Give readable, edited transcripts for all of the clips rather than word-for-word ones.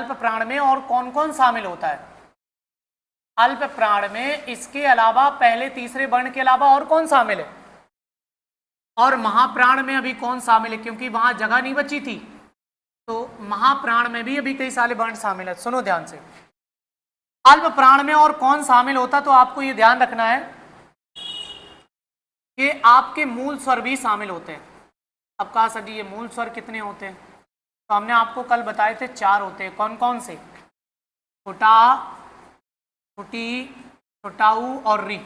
अल्प प्राण में और कौन कौन शामिल होता है? अल्प प्राण में इसके अलावा पहले तीसरे वर्ण के अलावा और कौन शामिल है? और महाप्राण में अभी कौन शामिल है? क्योंकि वहां जगह नहीं बची थी, तो महाप्राण में भी अभी कई सारे वर्ण शामिल है। सुनो ध्यान से, अल्प प्राण में और कौन शामिल होता, तो आपको ये ध्यान रखना है कि आपके मूल स्वर भी शामिल होते हैं। अब कहा सर जी ये मूल स्वर कितने होते हैं? तो हमने आपको कल बताए थे 4 होते हैं। कौन कौन से? छोटा, छोटी, छोटाऊ और री।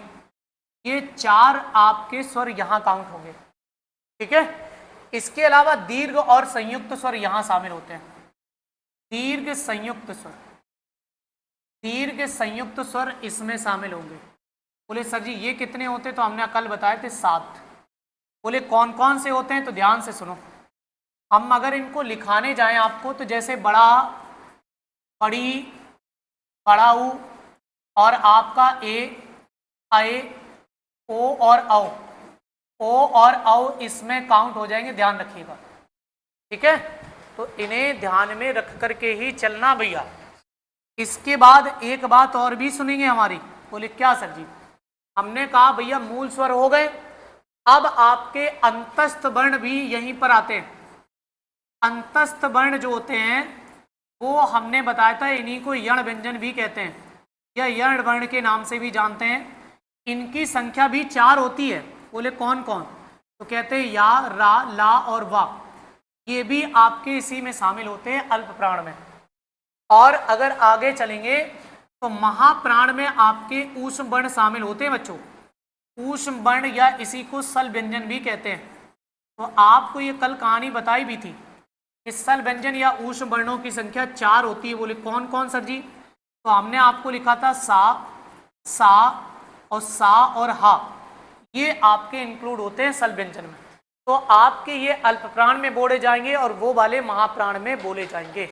ये 4 आपके स्वर यहां काउंट होंगे, ठीक है। इसके अलावा दीर्घ और संयुक्त स्वर यहां शामिल होते हैं। दीर्घ संयुक्त स्वर, दीर्घ संयुक्त स्वर इसमें शामिल होंगे। बोले सर जी ये कितने होते? तो हमने कल बताए थे 7। बोले कौन कौन से होते हैं? तो ध्यान से सुनो, हम अगर इनको लिखाने जाएं आपको, तो जैसे बड़ा, बड़ी, बड़ाऊ और आपका ए, आए, ओ और औ, ओ और औ इसमें काउंट हो जाएंगे, ध्यान रखिएगा, ठीक है। तो इन्हें ध्यान में रख करके ही चलना भैया। इसके बाद एक बात और भी सुनेंगे हमारी। बोले क्या सर जी? हमने कहा भैया मूल स्वर हो गए, अब आपके अंतस्थ वर्ण भी यहीं पर आते हैं। अंतस्थ वर्ण जो होते हैं वो हमने बताया था, इन्हीं को यण व्यंजन भी कहते हैं या यण वर्ण के नाम से भी जानते हैं। इनकी संख्या भी 4 होती है। बोले कौन कौन? तो कहते हैं या, रा, ला और वा। ये भी आपके इसी में शामिल होते हैं अल्प प्राण में। और अगर आगे चलेंगे तो महाप्राण में आपके ऊष्म वर्ण शामिल होते हैं बच्चों। ऊष्म वर्ण या इसी को सल व्यंजन भी कहते हैं। तो आपको ये कल कहानी बताई भी थी। इस सल व्यंजन या ऊष्म वर्णों की संख्या 4 होती है। बोले कौन कौन सर जी? तो हमने आपको लिखा था सा और सा और हा, ये आपके इंक्लूड होते हैं सल व्यंजन में। तो आपके ये अल्प प्राण में बोले जाएंगे और वो वाले महाप्राण में बोले जाएंगे।